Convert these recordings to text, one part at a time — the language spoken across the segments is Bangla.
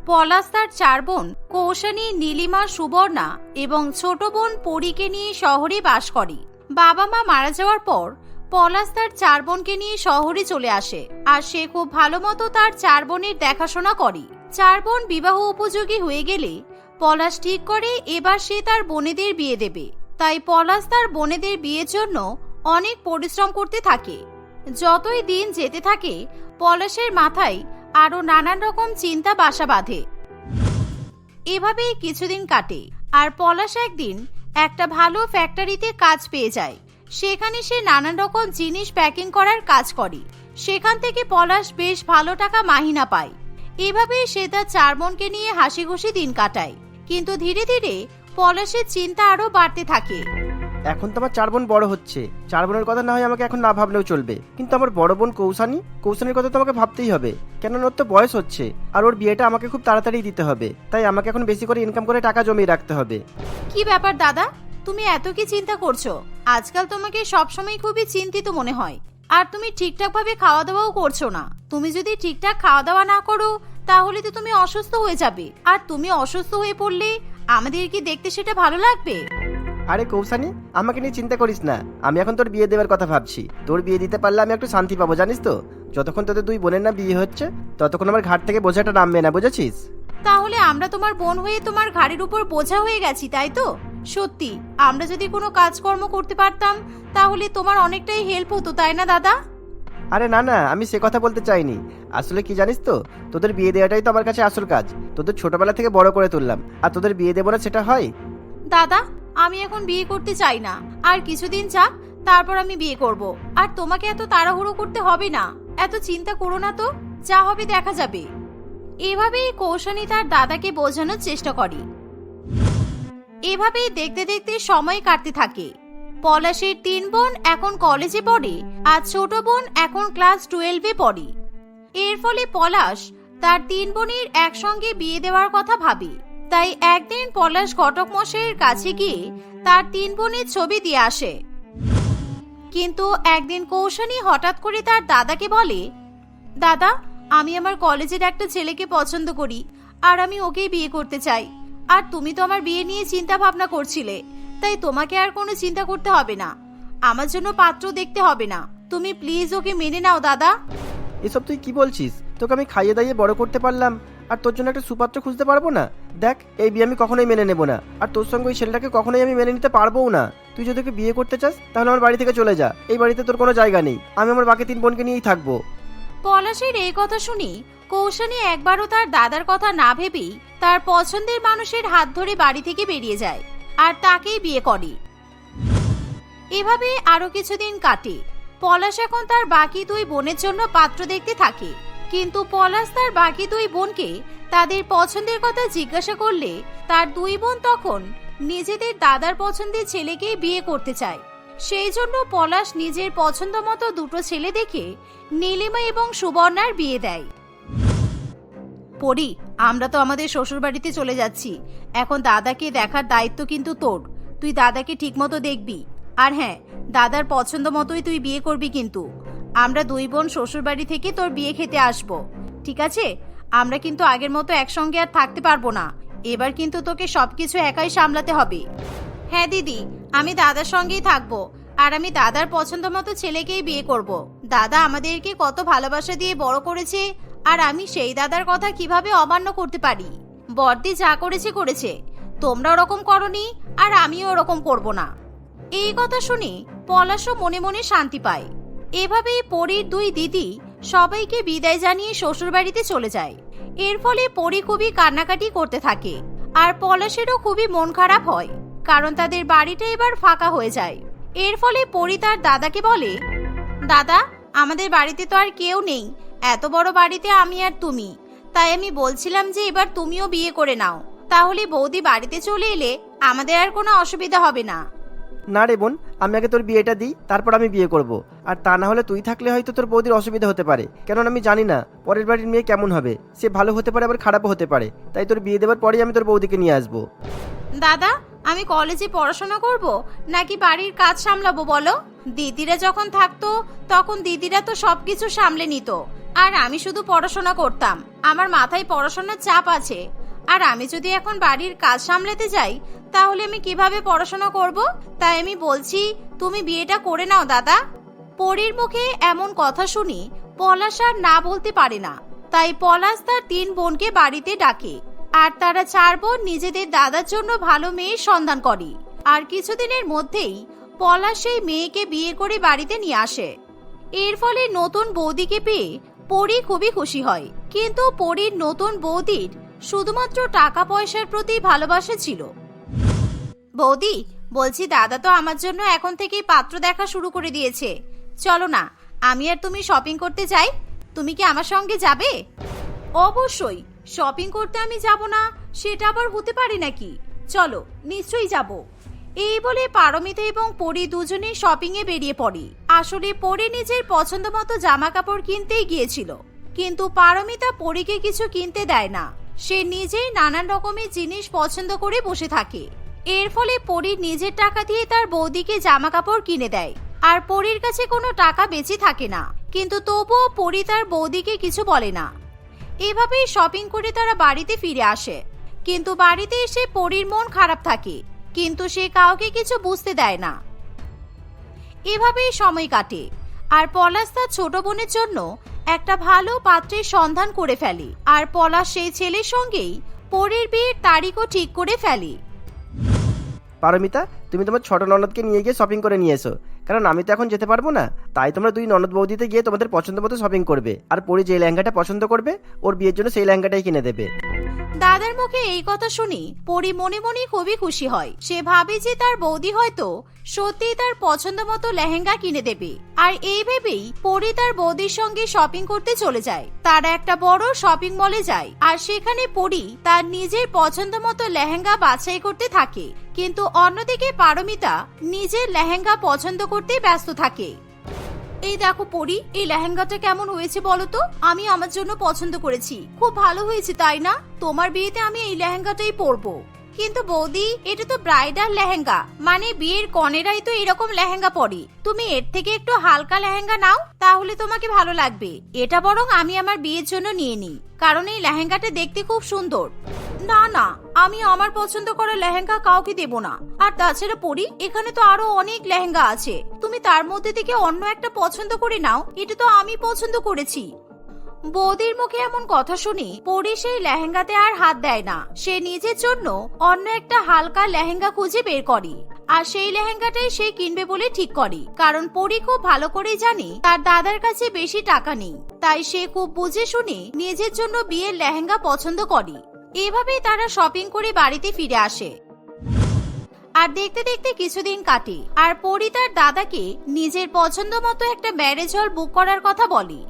পলাশ তার 4 বোন কৌশানী, নীলিমা, সুবর্ণা এবং ছোট বোন পরীকে নিয়ে শহরে বাস করে। বাবা মা মারা যাওয়ার পর পলাশ তার 4 বোনকে নিয়ে শহরে চলে আসে আর সে খুব ভালো মতো তার 4 বোনের দেখাশোনা করে। 4 বোন বিবাহ উপযোগী হয়ে গেলে পলাশ ঠিক করে এবার সে তার বোনেদের বিয়ে দেবে। তাই পলাশ তার বোনেদের বিয়ের জন্য অনেক পরিশ্রম করতে থাকে। যতই দিন যেতে থাকে পলাশের মাথায় আরো নানান রকম চিন্তা বাসা বাঁধে। এভাবেই কিছুদিন কাটে আর পলাশ একদিন একটা ভালো ফ্যাক্টরিতে কাজ পেয়ে যায়। সেখানে সে নানান রকম জিনিস প্যাকিং করার কাজ করে। সেখান থেকে পলাশ বেশ ভালো টাকা মাহিনা পায়। এভাবেই সে তার 4 বোনকে নিয়ে হাসি খুশি দিন কাটায়। কিন্তু ধীরে ধীরে পলাশের চিন্তা আরো বাড়তে থাকে। এখন তো আমার 4 বোন বড় হচ্ছে, 4 বোনের কথা না হয় আমাকে এখন না ভাবলেও চলবে, কিন্তু আমার বড় বোন কৌশানীর কথা তো আমাকে ভাবতেই হবে, কেননা ওর তো বয়স হচ্ছে আর ওর বিয়েটা আমাকে খুব তাড়াতাড়ি দিতে হবে। তাই আমাকে এখন বেশি করে ইনকাম করে টাকা জমিয়ে রাখতে হবে। কি ব্যাপার দাদা, তুমি এত কি চিন্তা করছো? আজকাল তোমাকে সবসময় খুবই চিন্তিত মনে হয়, আর তুমি ঠিকঠাক ভাবে খাওয়া দাওয়াও করছো না। তুমি যদি ঠিকঠাক খাওয়া দাওয়া না করো তাহলে তো তুমি অসুস্থ হয়ে যাবে, আর তুমি অসুস্থ হয়ে পড়লে আমাদের কি দেখতে সেটা ভালো লাগবে? আরে কৌশানী, আমাকে নিয়ে চিন্তা করিস না, আমি এখন তোর বিয়ে দেওয়ার কথা ভাবছি। তোর বিয়ে দিতে পারলে আমি একটু শান্তি পাবো, জানিস তো। যতক্ষণ তোদের 2 বোনের না বিয়ে হচ্ছে ততক্ষণ আমার ঘাট থেকে বোঝাটা নামবে না, বুঝেছিস? তাহলে আমরা তোমার বোন হয়ে তোমার ঘাড়ের উপর বোঝা হয়ে গেছি, তাই তো? সত্যি, আমরা যদি কোনো কাজকর্ম করতে পারতাম তাহলে তোমার অনেকটাই হেল্প হতো, তাই না দাদা? আরে না না, আমি সে কথা বলতে চাইনি। আসলে কি জানিস তো, তোদের বিয়ে দেওয়াটাই তো আমার কাছে আসল কাজ। তোদের ছোটবেলা থেকে বড় করে তুললাম, আর তোদের বিয়ে দেবো না সেটা হয়? দাদা, আমি এখন বিয়ে করতে চাই না। আর কিছুদিন যাক, তারপর আমি বিয়ে করব। আর তোমাকে এত তাড়াহুড়ো করতে হবে না, এত চিন্তা করো না তো, যা হবে দেখা যাবে। এভাবেই কৌশানী তার দাদাকে বোঝানোর চেষ্টা করে। এভাবেই দেখতে দেখতে সময় কাটতে থাকে। পলাশের 3 বোন এখন কলেজে পড়ে আর ছোট বোন এখন ক্লাস 12-এ পড়ে। এর ফলে পলাশ তার 3 বোনের একসঙ্গে বিয়ে দেওয়ার কথা ভাবে। তাই একদিন পলাশ ঘটক মশাইয়ের কাছে গিয়ে তার 3 বোনের ছবি দিয়ে আসে। কিন্তু একদিন কৌশানী হঠাৎ করে তার দাদাকে বলে, দাদা, আমি আমার কলেজের একটা ছেলেকে পছন্দ করি আর আমি ওকেই বিয়ে করতে চাই। আর তুমি তো আমার বিয়ে নিয়ে চিন্তা ভাবনা করছিলে, তাই তোমাকে আর কোনো চিন্তা করতে হবে না, আমার জন্য পাত্র দেখতে হবে না। তুমি প্লিজ ওকে মেনে নাও দাদা। এসব তুই কি বলছিস? তোকে আমি খাইয়ে দাইয়ে বড় করতে পারলাম, আর তোর জন্য একটা সুপাত্র খুঁজতে পারবো না? দেখ, এই বিয়ে আমি কখনোই মেনে নেবো না, আর তোর সঙ্গে ওই ছেলেটাকে কখনোই আমি মেনে নিতে পারবোও না। তুই যদি ওকে বিয়ে করতে চাস তাহলে আমার বাড়ি থেকে চলে যা, এই বাড়িতে তোর কোনো জায়গা নেই। আমি আমার বাকি 3 বোনকে নিয়েই থাকবো। পলাশের এই কথা শুনি কৌশানী একবারও তার দাদার কথা না ভেবেই তার পছন্দের মানুষের হাত ধরে বাড়ি থেকে বেরিয়ে যায় আর তাকেই বিয়ে করে। এভাবে আরো কিছুদিন কাটে। পলাশ এখন তার বাকি 2 বোনের জন্য পাত্র দেখতে থাকে। কিন্তু পলাশ তার বাকি 2 বোনকে তাদের পছন্দের কথা জিজ্ঞাসা করলে তার 2 বোন তখন নিজেদের দাদার পছন্দের ছেলেকেই বিয়ে করতে চায়। সেই জন্য পলাশ নিজের পছন্দ মতো 2টো ছেলে দেখে নীলিমা এবং সুবর্ণার বিয়ে দেয়। পরি, আমরা তো আমাদের শ্বশুর বাড়িতে চলে যাচ্ছি। এখন দাদাকে দেখার দায়িত্ব কিন্তু তোর। তুই দাদাকে ঠিক মতো দেখবি, আর হ্যাঁ, দাদার পছন্দ মতোই তুই বিয়ে করবি। কিন্তু আমরা 2 বোন শ্বশুর বাড়ি থেকে তোর বিয়ে খেতে আসবো, ঠিক আছে? আমরা কিন্তু আগের মতো একসঙ্গে আর থাকতে পারবো না। এবার কিন্তু তোকে সবকিছু একাই সামলাতে হবে। হ্যাঁ দিদি, আমি দাদার সঙ্গেই থাকবো, আর আমি দাদার পছন্দ মতো ছেলেকেই বিয়ে করব। দাদা আমাদেরকে কত ভালোবাসা দিয়ে বড় করেছে, আর আমি সেই দাদার কথা কিভাবে অমান্য করতে পারি? বড়দি যা করেছে, তোমরা ওরকম করনি, আর আমিও ওরকম করব না। এই কথা শুনে পলাশও মনে মনে শান্তি পায়। এভাবেই পরীর 2 দিদি সবাইকে বিদায় জানিয়ে শ্বশুর বাড়িতে চলে যায়। এর ফলে পরি খুবই কান্নাকাটি করতে থাকে, আর পলাশেরও খুবই মন খারাপ হয়, কারণ তাদের বাড়িটা এবার ফাঁকা হয়ে যায়। এর ফলে পরি তার দাদাকে বলে, দাদা, আমাদের বাড়িতে তো আর কেউ নেই, এত বড় বাড়িতে আমি আর তুমি। তাই আমি বলছিলাম যে এবার তুমিও বিয়ে করে নাও, তাহলে বৌদি বাড়িতে চলে এলে আমাদের আর কোনো অসুবিধা হবে না। না রে বোন, আমি আগে তোর বিয়েটা দিই, তারপর আমি বিয়ে করব। আর তা না হলে তুই থাকলে হয়তো তোর বৌদির অসুবিধা হতে পারে, কেননা আমি জানি না পরের বাড়ির মেয়ে কেমন হবে। সে ভালো হতে পারে, আবার খারাপও হতে পারে। তাই তোর বিয়ে দেওয়ার পরেই আমি তোর বৌদিকে নিয়ে আসবো। দাদা, আমি কলেজে পড়াশোনা করব নাকি বাড়ির কাজ সামলাবো বলো? দিদিরা যখন থাকতো তখন দিদিরা তো সবকিছু সামলে নিত, আর আমি শুধু পড়াশোনা করতাম। আমার মাথায় পড়াশোনার চাপ আছে, আর আমি যদি এখন বাড়ির কাজ সামলাতে যাই তাহলে আমি কিভাবে পড়াশোনা করব? তাই আমি বলছি তুমি বিয়েটা করে নাও দাদা। পরীর মুখে এমন কথা শুনি পলাশ আর না বলতে পারে না। তাই পলাশ তার 3 বোনকে বাড়িতে ডাকে, আর তারা 4 বোন নিজেদের দাদার জন্য ভালো মেয়ের সন্ধান করে। আর কিছুদিনের মধ্যেই পলাশ সেই মেয়েকে বিয়ে করে বাড়িতে নিয়ে আসে। এর ফলে নতুন বৌদিকে পেয়ে পরী খুবই খুশি হয়, কিন্তু পরীর নতুন বৌদির শুধুমাত্র টাকা পয়সার প্রতি ভালোবাসা ছিল। বৌদি, বলছি দাদা তো আমার জন্য এখন থেকেই পাত্র দেখা শুরু করে দিয়েছে। চলো না, আমি আর তুমি শপিং করতে যাই। তুমি কি আমার সঙ্গে যাবে? অবশ্যই, শপিং করতে আমি যাব না সেটা আবার হতে পারে নাকি? চলো, নিশ্চয়ই যাব। এই বলে পারমিতা এবং পরী দুজনেই শপিং এ বেরিয়ে পড়ে। আসলে পরী নিজের পছন্দ মতো জামা কাপড় কিনতেই গিয়েছিল, কিন্তু পারমিতা পরীকে কিছু কিনতে দেয় না। সে নিজেই নানান রকমের জিনিস পছন্দ করে বসে থাকে। এর ফলে পরী নিজের টাকা দিয়ে তার বৌদিকে জামা কাপড় কিনে দেয়, আর পরীর কাছে কোনো টাকা বেঁচে থাকে না। কিন্তু তবুও পরী তার বৌদিকে কিছু বলে না। এভাবেই শপিং করে তারা বাড়িতে ফিরে আসে, কিন্তু বাড়িতে এসে পরীর মন খারাপ থাকে, কিন্তু সে কাউকে কিছু বুঝতে দেয় না। এভাবেই সময় কাটে, আর পলাশ তার ছোট বোনের জন্য একটা ভালো পাত্রের সন্ধান করে ফেলে। আর পলাশ সেই ছেলের সঙ্গেই পরীর বিয়ের তারিখও ঠিক করে ফেলে। পারমিতা, তুমি তোমার ছোট ননদকে নিয়ে গিয়ে শপিং করে নিয়ে এসো, কারণ আমি তো এখন যেতে পারবো না। তাই তোমরা 2 ননদ বৌদিতে গিয়ে তোমাদের পছন্দ মতো শপিং করবে, আর পরী যে লেহেঙ্গাটা পছন্দ করবে ওর বিয়ের জন্য সেই লেহেঙ্গাটাই কিনে দেবে। দাদার মুখে এই কথা শুনি পরী মনে মনে খুবই খুশি হয়। সে ভাবে যে তার বৌদি হয়তো সত্যিই তার পছন্দ মতো লেহেঙ্গা কিনে দেবে। আর এই ভেবেই পরী তার বৌদির সঙ্গে শপিং করতে চলে যায়। তারা একটা বড় শপিং মলে যায়, আর সেখানে পরী তার নিজের পছন্দ মতো লেহেঙ্গা বাছাই করতে থাকে। কিন্তু অন্যদিকে পারমিতা নিজের লেহেঙ্গা পছন্দ করতে ব্যস্ত থাকে। এই দেখো পরী, এই লেহেঙ্গাটা কেমন হয়েছে বলো তো? আমি আমার জন্য পছন্দ করেছি, খুব ভালো হয়েছে তাই না? তোমার বিয়েতে আমি এই লেহেঙ্গাটাই পরবো। কিন্তু বৌদি, এটা তো ব্রাইডাল লেহেঙ্গা, মানে বিয়ের কনেরাই তো এরকম লেহেঙ্গা পরে। তুমি এর থেকে একটু হালকা লেহেঙ্গা নাও, তাহলে তোমাকে ভালো লাগবে। এটা বরং আমি আমার বিয়ের জন্য নিয়ে নিই, কারণ এই লেহেঙ্গাটা দেখতে খুব সুন্দর। না না, আমি আমার পছন্দ করা লেহেঙ্গা কাউকে দেব না। আর তাছাড়া পরী, এখানে তো আরো অনেক লেহেঙ্গা আছে, তুমি তার মধ্যে থেকে অন্য একটা পছন্দ করে নাও। এটা তো আমি পছন্দ করেছি। বৌদির মুখে এমন কথা শুনি পরী সেই লেহেঙ্গাতে আর হাত দেয় না। সে নিজের জন্য অন্য একটা হালকা লেহেঙ্গা খুঁজে বের করে, আর সেই লেহেঙ্গাটাই সে কিনবে বলে ঠিক করে। কারণ পরী খুব ভালো করেই জানে তার দাদার কাছে বেশি টাকা নেই, তাই সে খুব বুঝে শুনে নিজের জন্য বিয়ের লেহেঙ্গা পছন্দ করে। এভাবেই তারা শপিং করে বাড়িতে ফিরে আসে। আর দেখতে দেখতে কিছুদিন কাটে, আর পরী তার দাদাকে নিজের পছন্দ মতো একটা ম্যারেজ হল বুক করার কথা বলে।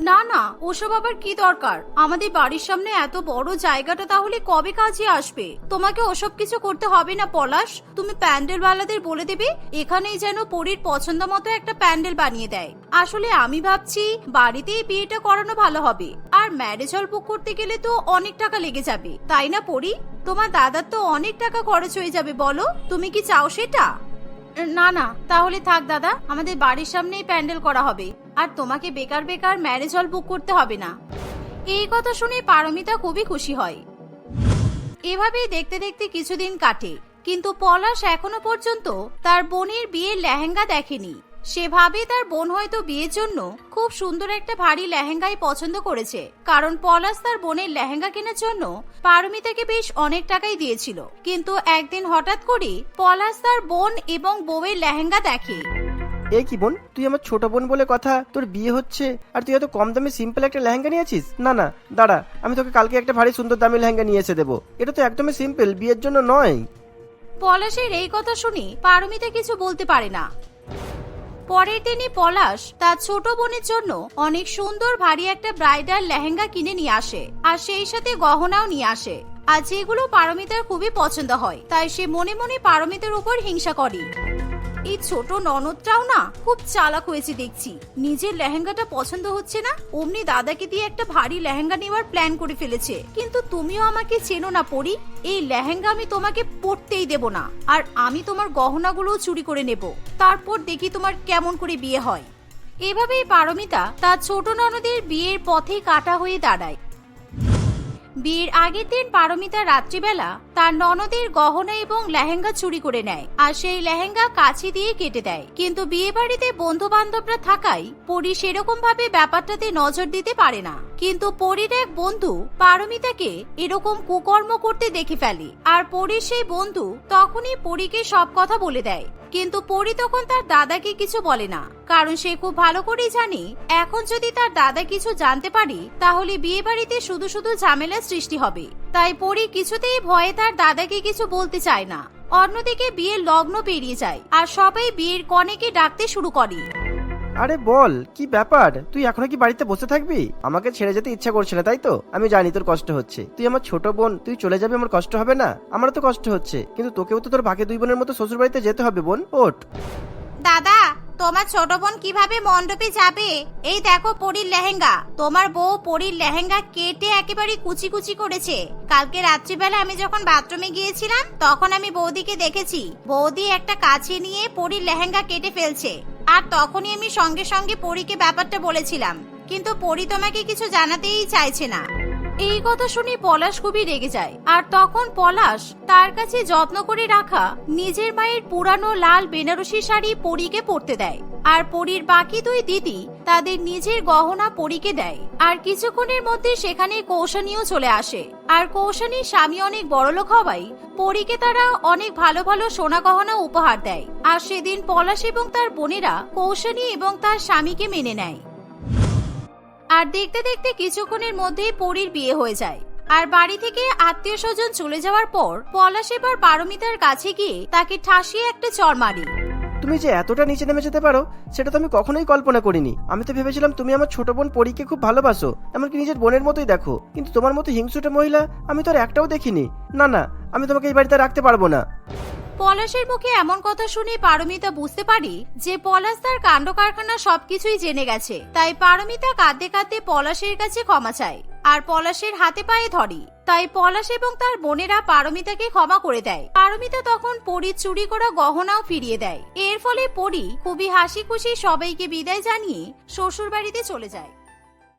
না না, ওসব আবার কি দরকার? আমাদের বাড়ির সামনে এত বড় জায়গাটা তাহলে কবে কাজে আসবে? তোমাকে ওসব কিছু করতে হবে না পলাশ। তুমি প্যান্ডেল ওয়ালাদের বলে দেবে এখানেই যেন পরীর পছন্দ মতো একটা প্যান্ডেল বানিয়ে দেয়। আসলে আমি ভাবছি বাড়িতেই বিয়েটা করানো ভালো হবে, আর ম্যারেজ হল বুক করতে গেলে তো অনেক টাকা লেগে যাবে, তাই না পরী? তোমার দাদার তো অনেক টাকা খরচ হয়ে যাবে, বলো তুমি কি চাও সেটা? না না, তাহলে থাক দাদা, আমাদের বাড়ির সামনেই প্যান্ডেল করা হবে, আর তোমাকে বেকার বেকার ম্যারেজ হল বুক করতে হবে না। এই কথা শুনে পারমিতা খুবই খুশি হয়। এভাবেই দেখতে দেখতে কিছুদিন কাটে, কিন্তু পলাশ এখনো পর্যন্ত তার বোনের বিয়ের লেহেঙ্গা দেখেনি। সে ভাবে তার বোন হয়তো বিয়ের জন্য খুব সুন্দর একটা ভারী লেহেঙ্গাই পছন্দ করেছে, কারণ পলাশ তার বোনের লেহেঙ্গা কেনার জন্য পারমিতাকে বেশ অনেক টাকাই দিয়েছিল। কিন্তু একদিন হঠাৎ করে পলাশ তার বোন এবং বউয়ের লেহেঙ্গা দেখে। এই কি বোন, তুই আমার ছোট বোন বলে কথা, তোর বিয়ে হচ্ছে আর তুই এত কম দামে সিম্পল একটা লেহেঙ্গা নিয়েছিস? না না দাঁড়া, আমি তোকে কালকে একটা ভারী সুন্দর দামি লেহেঙ্গা নিয়ে এসে দেবো। এটা তো একদমই সিম্পল, বিয়ের জন্য নয়। পলাশের এই কথা শুনে পারমিতা কিছু বলতে পারে না। পরের দিনই পলাশ তার ছোট বোনের জন্য অনেক সুন্দর ভারী একটা ব্রাইডাল লেহেঙ্গা কিনে নিয়ে আসে, আর সেই সাথে গহনাও নিয়ে আসে। আর যেগুলো পারমিতার খুবই পছন্দ হয়, তাই সে মনে মনে পারমিতার উপর হিংসা করে। এই ছোট ননদটাও না খুব চালাক হয়েছে দেখছি। নিজের লেহেঙ্গাটা পছন্দ হচ্ছে না, অমনি দাদাকে দিয়ে একটা ভারী লেহেঙ্গা নেওয়ার প্ল্যান করে ফেলেছে। কিন্তু তুমিও আমাকে চেনো না পরী, এই লেহেঙ্গা আমি তোমাকে পরতেই দেব না, আর আমি তোমার গহনাগুলোও চুরি করে নেব। তারপর দেখি তোমার কেমন করে বিয়ে হয়। এভাবেই পারমিতা তার ছোট ননদের বিয়ের পথে কাটা হয়ে দাঁড়ায়। বিয়ের আগের দিন পারমিতা রাত্রিবেলা তার ননদের গহনা এবং লেহেঙ্গা চুরি করে নেয় আর সেই লেহেঙ্গা কাছি দিয়ে কেটে দেয়। কিন্তু বিয়ে বাড়িতে বন্ধু বান্ধবরা থাকায় পরি সেরকম ভাবে ব্যাপারটাতে নজর দিতে পারে না। কিন্তু পরির এক বন্ধু পারমিতাকে এরকম কুকর্ম করতে দেখে ফেলে আর পরির সেই বন্ধু তখনই পরিকে সব কথা বলে দেয়। কিন্তু পরি তখন তার দাদাকে কিছু বলে না, কারণ সে খুব ভালো করেই জানে এখন যদি তার দাদা কিছু জানতে পারে তাহলে বিয়ে বাড়িতে শুধু শুধু ঝামেলার সৃষ্টি হবে। তাই পরি কিছুতেই ভয়ে তার দাদাকে কিছু বলতে চায় না। অন্যদিকে বিয়ের লগ্ন পেরিয়ে যায় আর সবাই বিয়ের কনেকে ডাকতে শুরু করে। আরে বল, কি ব্যাপার? তুই এখনো কি বাড়িতে বসে থাকবি? আমাকে ছেড়ে যেতে ইচ্ছা করছে না, তাই তো? আমি জানি তোর কষ্ট হচ্ছে, তুই আমার ছোট বোন, তুই চলে যাবি, আমার কষ্ট হবে না? আমারও তো কষ্ট হচ্ছে, কিন্তু তোকেও তো তোর ভাগে দুই বোনের মতো শ্বশুর বাড়িতে যেতে হবে। বোন ওঠ। দাদা, তোমার ছোট বোন কিভাবে মণ্ডপে যাবে? এই দেখো পরীর লেহেঙ্গা। তোমার বউ পরীর লেহেঙ্গা কেটে একেবারে কুচি কুচি করেছে। কালকে রাত্রিবেলা আমি যখন বাথরুমে গিয়েছিলাম তখন আমি বৌদিকে দেখেছি, বৌদি একটা কাঁচি নিয়ে পরীর লেহেঙ্গা কেটে ফেলছে। আর তখনই আমি সঙ্গে সঙ্গে পরীকে ব্যাপারটা বলেছিলাম, কিন্তু পরী তোমাকে কিছু জানাতেই চাইছে না। এই কথা শুনে পলাশ খুবই রেগে যায় আর তখন পলাশ তার কাছে যত্ন করে রাখা নিজের মায়ের পুরানো লাল বেনারসি শাড়ি পরীকে পরতে দেয়। আর পরীর বাকি দুই দিদি তাদের নিজের গহনা পরীকে দেয়। আর কিছুক্ষণের মধ্যে সেখানে কৌশানীও চলে আসে। আর কৌশানীর স্বামী অনেক বড়লোক হওয়ায় পরীকে তারা অনেক ভালো ভালো সোনা গহনা উপহার দেয়। আর সেদিন পলাশ এবং তার বোনেরা কৌশানী এবং তার স্বামীকে মেনে নেয়। আর দেখতে দেখতে কিছুক্ষণের মধ্যেই পরীর বিয়ে হয়ে যায়। আর বাড়ি থেকে আত্মীয় স্বজন চলে যাওয়ার পর পলাশ এবার পারমিতার কাছে গিয়ে তাকে ঠাসিয়ে একটা চড় মারি। তুমি যে এতটা নিচে নেমে যেতে পারো সেটা তো আমি কখনোই কল্পনা করিনি। আমি তো ভেবেছিলাম তুমি আমার ছোট বোন পরীকে খুব ভালোবাসো, এমনকি নিজের বোনের মতোই দেখো, কিন্তু তোমার মতো হিংসুটে মহিলা আমি তো আর একটাও দেখিনি। না না, আমি তোমাকে এই বাড়িতে রাখতে পারবো না। পলাশের মুখে এমন কথা শুনে পারমিতা বুঝতে পারি যে পলাশ তার কাণ্ড কারখানা সবকিছুই জেনে গেছে। তাই পারমিতা কাঁদতে কাঁদতে পলাশের কাছে ক্ষমা চায় আর পলাশের হাতে পায়ে ধরে। তাই পলাশ এবং তার বোনেরা পারমিতাকে ক্ষমা করে দেয়। পারমিতা তখন পরীর চুরি করা গহনাও ফিরিয়ে দেয়। এর ফলে পরী খুবই হাসি খুশি সবাইকে বিদায় জানিয়ে শ্বশুর বাড়িতে চলে যায়।